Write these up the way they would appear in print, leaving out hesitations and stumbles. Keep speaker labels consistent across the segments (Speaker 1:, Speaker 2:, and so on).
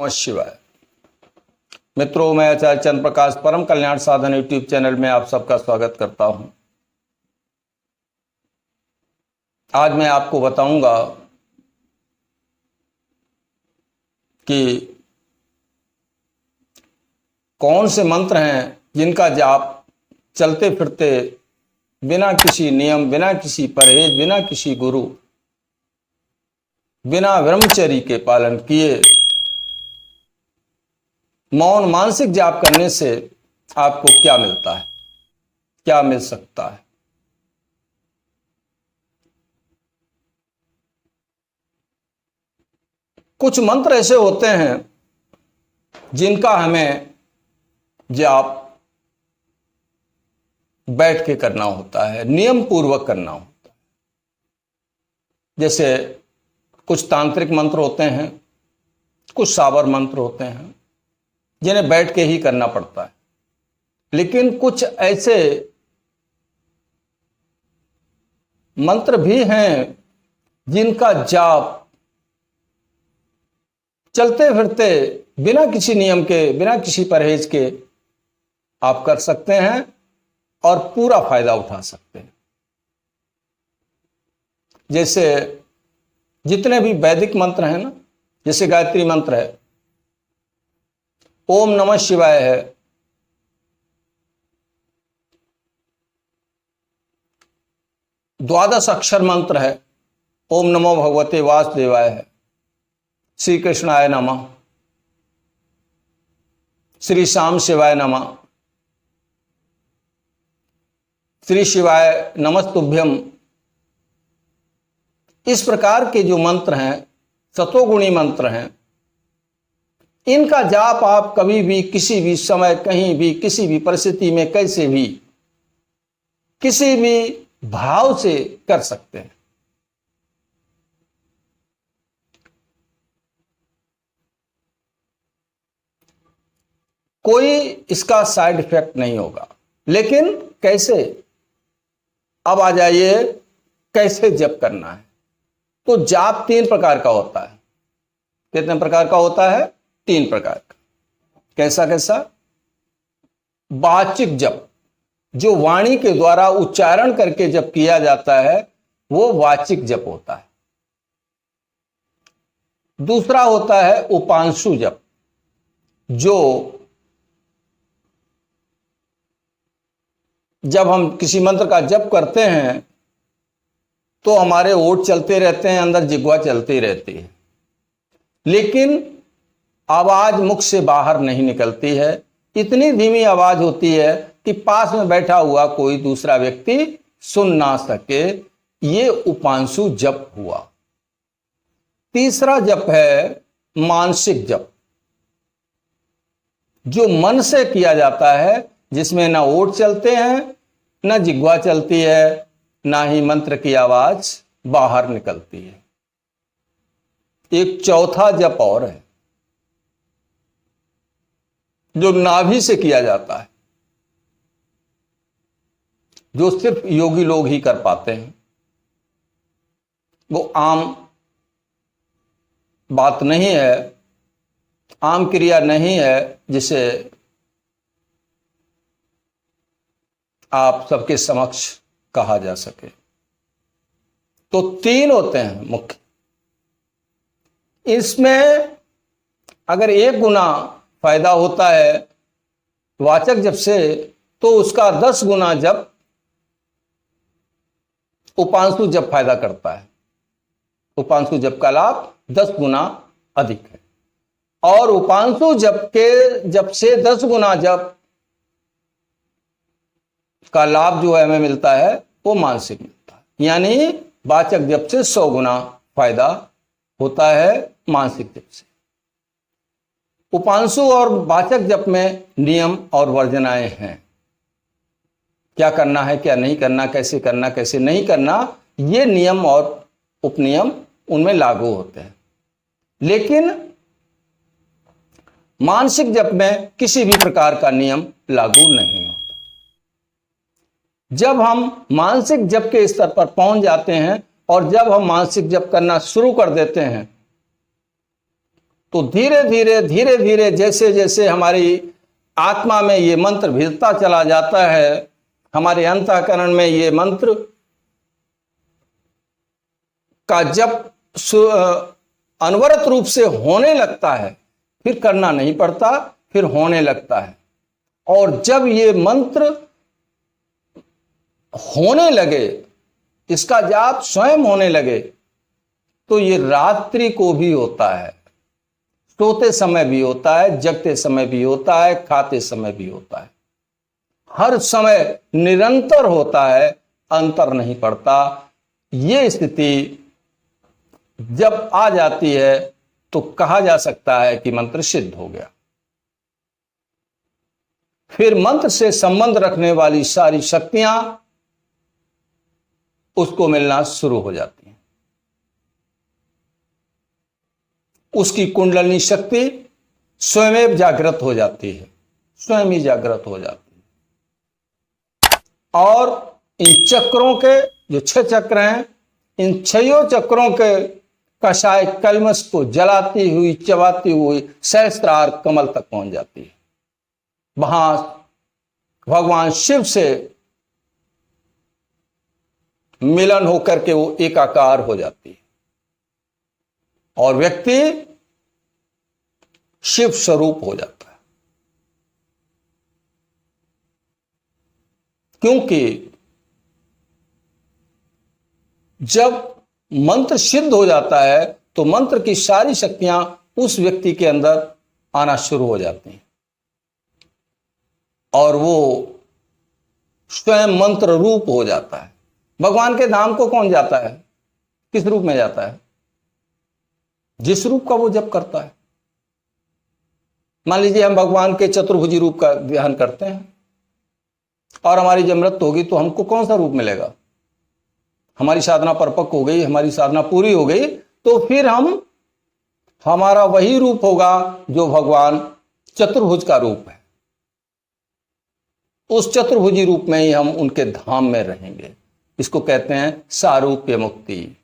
Speaker 1: नमः शिवाय। मित्रों, मैं आचार्य चंद्र प्रकाश परम कल्याण साधन यूट्यूब चैनल में आप सबका स्वागत करता हूं। आज मैं आपको बताऊंगा कि कौन से मंत्र हैं जिनका जाप चलते फिरते बिना किसी नियम, बिना किसी परहेज, बिना किसी गुरु, बिना ब्रह्मचर्य के पालन किए मौन मानसिक जाप करने से आपको क्या मिलता है, क्या मिल सकता है। कुछ मंत्र ऐसे होते हैं जिनका हमें जाप बैठ के करना होता है, नियम पूर्वक करना होता है। जैसे कुछ तांत्रिक मंत्र होते हैं, कुछ सावर मंत्र होते हैं जिन्हें बैठ के ही करना पड़ता है। लेकिन कुछ ऐसे मंत्र भी हैं जिनका जाप चलते फिरते बिना किसी नियम के, बिना किसी परहेज के आप कर सकते हैं और पूरा फायदा उठा सकते हैं। जैसे जितने भी वैदिक मंत्र हैं ना, जैसे गायत्री मंत्र है, ओम नमः शिवाय है, द्वादश अक्षर मंत्र है, ओम नमो भगवते वासुदेवाय है, श्री कृष्णाय नमः, श्री श्याम शिवाय नमः, श्री शिवाय नमस्तुभ्यम। इस प्रकार के जो मंत्र हैं, सतोगुणी मंत्र हैं, इनका जाप आप कभी भी, किसी भी समय, कहीं भी, किसी भी परिस्थिति में, कैसे भी, किसी भी भाव से कर सकते हैं। कोई इसका साइड इफेक्ट नहीं होगा। लेकिन कैसे, अब आ जाइए कैसे जप करना है। तो जाप 3 प्रकार का होता है। कितने प्रकार का होता है? 3 प्रकार का। कैसा कैसा? वाचिक जप, जो वाणी के द्वारा उच्चारण करके जब किया जाता है वो वाचिक जप होता है। दूसरा होता है उपांशु जप, जो जब हम किसी मंत्र का जप करते हैं तो हमारे ओठ चलते रहते हैं, अंदर जिह्वा चलती रहती है, लेकिन आवाज मुख से बाहर नहीं निकलती है। इतनी धीमी आवाज होती है कि पास में बैठा हुआ कोई दूसरा व्यक्ति सुन ना सके। ये उपांशु जप हुआ। तीसरा जप है मानसिक जप, जो मन से किया जाता है, जिसमें ना ओठ चलते हैं, ना जिह्वा चलती है, ना ही मंत्र की आवाज बाहर निकलती है। एक चौथा जप और है जो नाभि से किया जाता है, जो सिर्फ योगी लोग ही कर पाते हैं। वो आम बात नहीं है, आम क्रिया नहीं है जिसे आप सबके समक्ष कहा जा सके। तो 3 होते हैं मुख्य। इसमें अगर 1 गुना फायदा होता है वाचक जप से, तो उसका 10 गुना जप उपांशु जप फायदा करता है। उपांशु जप का लाभ 10 गुना अधिक है। और उपांशु जप से 10 गुना जप का लाभ जो है हमें मिलता है वो मानसिक मिलता है। यानी वाचक जप से 100 गुना फायदा होता है मानसिक जप से। उपांशु और वाचक जप में नियम और वर्जनाएं हैं। क्या करना है, क्या नहीं करना, कैसे करना, कैसे नहीं करना, ये नियम और उपनियम उनमें लागू होते हैं। लेकिन मानसिक जप में किसी भी प्रकार का नियम लागू नहीं होता। जब हम मानसिक जप के स्तर पर पहुंच जाते हैं और जब हम मानसिक जप करना शुरू कर देते हैं तो धीरे धीरे जैसे जैसे हमारी आत्मा में ये मंत्र भिजता चला जाता है, हमारे अंतःकरण में ये मंत्र का जब अनवरत रूप से होने लगता है, फिर करना नहीं पड़ता, फिर होने लगता है। और जब ये मंत्र होने लगे, इसका जाप स्वयं होने लगे, तो ये रात्रि को भी होता है, सोते समय भी होता है, जगते समय भी होता है, खाते समय भी होता है, हर समय निरंतर होता है, अंतर नहीं पड़ता। ये स्थिति जब आ जाती है तो कहा जा सकता है कि मंत्र सिद्ध हो गया। फिर मंत्र से संबंध रखने वाली सारी शक्तियां उसको मिलना शुरू हो जाती हैं। उसकी कुंडलिनी शक्ति स्वयं जागृत हो जाती है, स्वयं ही जागृत हो जाती है। और इन चक्रों के जो 6 चक्र हैं, इन 6 चक्रों के कषाय कलमश को जलाती हुई, चबाती हुई सहस्त्रार कमल तक पहुंच जाती है। वहां भगवान शिव से मिलन होकर के वो एकाकार हो जाती है और व्यक्ति शिव स्वरूप हो जाता है। क्योंकि जब मंत्र सिद्ध हो जाता है तो मंत्र की सारी शक्तियां उस व्यक्ति के अंदर आना शुरू हो जाती हैं और वो स्वयं मंत्र रूप हो जाता है। भगवान के धाम को कौन जाता है? किस रूप में जाता है? जिस रूप का वो जप करता है। मान लीजिए हम भगवान के चतुर्भुजी रूप का ध्यान करते हैं और हमारी जब मृत्यु होगी तो हमको कौन सा रूप मिलेगा? हमारी साधना परिपक्व हो गई, हमारी साधना पूरी हो गई, तो फिर हमारा वही रूप होगा जो भगवान चतुर्भुज का रूप है। उस चतुर्भुजी रूप में ही हम उनके धाम में रहेंगे। इसको कहते हैं सारूप्य मुक्ति।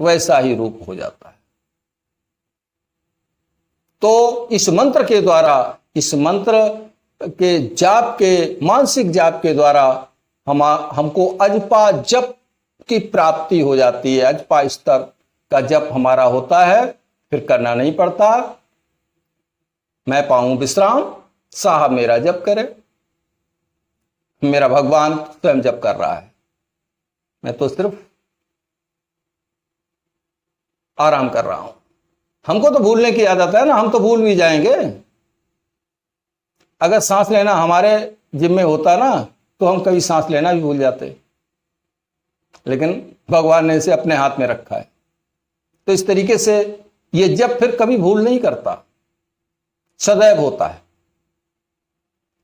Speaker 1: वैसा ही रूप हो जाता है। तो इस मंत्र के द्वारा, इस मंत्र के जाप के, मानसिक जाप के द्वारा हमको अजपा जप की प्राप्ति हो जाती है। अजपा स्तर का जप हमारा होता है, फिर करना नहीं पड़ता। मैं पाऊं विश्राम, साहब मेरा जप करे, मेरा भगवान स्वयं जप कर रहा है, मैं तो सिर्फ आराम कर रहा हूं। हमको तो भूलने की आदत है ना, हम तो भूल भी जाएंगे। अगर सांस लेना हमारे जिम्मे होता ना तो हम कभी सांस लेना भी भूल जाते, लेकिन भगवान ने इसे अपने हाथ में रखा है। तो इस तरीके से ये जब फिर कभी भूल नहीं करता, सदैव होता है।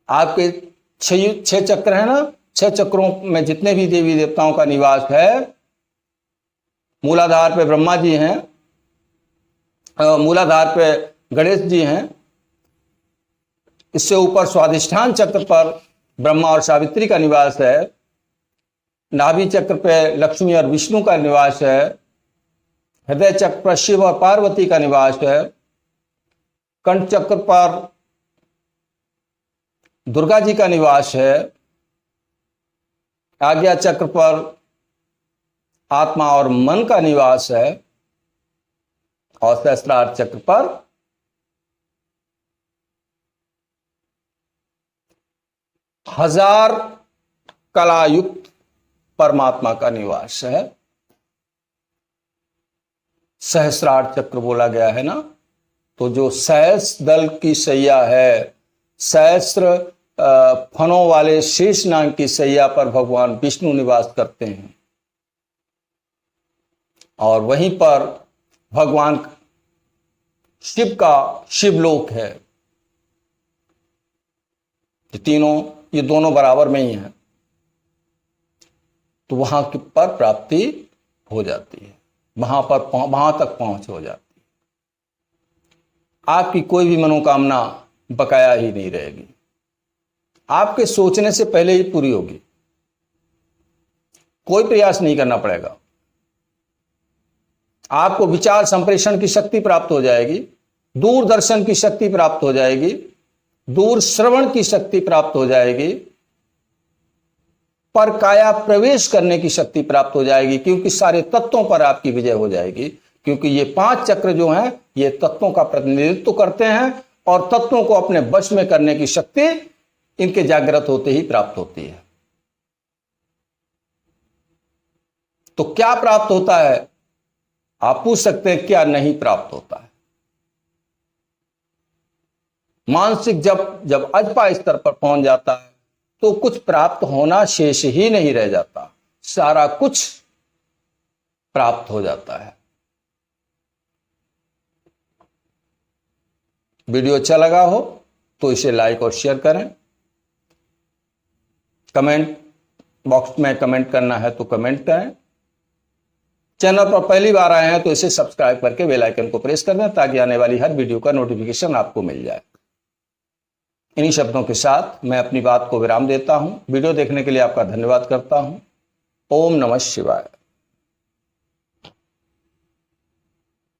Speaker 1: आपके 6 चक्र है ना, 6 चक्रों में जितने भी देवी देवताओं का निवास है, मूलाधार पे ब्रह्मा जी हैं, मूलाधार पे गणेश जी हैं, इससे ऊपर स्वाधिष्ठान चक्र पर ब्रह्मा और सावित्री का निवास है, नाभि चक्र पे लक्ष्मी और विष्णु का निवास है, हृदय चक्र पर शिव और पार्वती का निवास है, कंठ चक्र पर दुर्गा जी का निवास है, आज्ञा चक्र पर आत्मा और मन का निवास है और सहस्त्रार चक्र पर हजार कलायुक्त परमात्मा का निवास है। सहस्रार चक्र बोला गया है ना, तो जो सहस्र दल की सैया है, सहस्र फनों वाले शेष नाग की सैया पर भगवान विष्णु निवास करते हैं और वहीं पर भगवान शिव का शिवलोक है। ये दोनों बराबर में ही हैं, तो वहां की पर प्राप्ति हो जाती है, वहां तक पहुंच हो जाती है। आपकी कोई भी मनोकामना बकाया ही नहीं रहेगी, आपके सोचने से पहले ही पूरी होगी। कोई प्रयास नहीं करना पड़ेगा, आपको विचार संप्रेषण की शक्ति प्राप्त हो जाएगी दूरदर्शन की शक्ति प्राप्त हो जाएगी, दूर श्रवण की शक्ति प्राप्त हो जाएगी, पर काया प्रवेश करने की शक्ति प्राप्त हो जाएगी, क्योंकि सारे तत्वों पर आपकी विजय हो जाएगी। क्योंकि ये 5 चक्र जो हैं ये तत्वों का प्रतिनिधित्व करते हैं और तत्वों को अपने वश में करने की शक्ति इनके जागृत होते ही प्राप्त होती है। तो क्या प्राप्त होता है? आप पूछ सकते हैं क्या नहीं प्राप्त होता है। मानसिक जब अजपा स्तर पर पहुंच जाता है तो कुछ प्राप्त होना शेष ही नहीं रह जाता, सारा कुछ प्राप्त हो जाता है। वीडियो अच्छा लगा हो तो इसे लाइक और शेयर करें। कमेंट बॉक्स में कमेंट करना है तो कमेंट करें। चैनल पर पहली बार आए हैं तो इसे सब्सक्राइब करके बेल आइकन को प्रेस कर दें ताकि आने वाली हर वीडियो का नोटिफिकेशन आपको मिल जाए। इन्हीं शब्दों के साथ मैं अपनी बात को विराम देता हूं। वीडियो देखने के लिए आपका धन्यवाद करता हूं। ओम नमः शिवाय।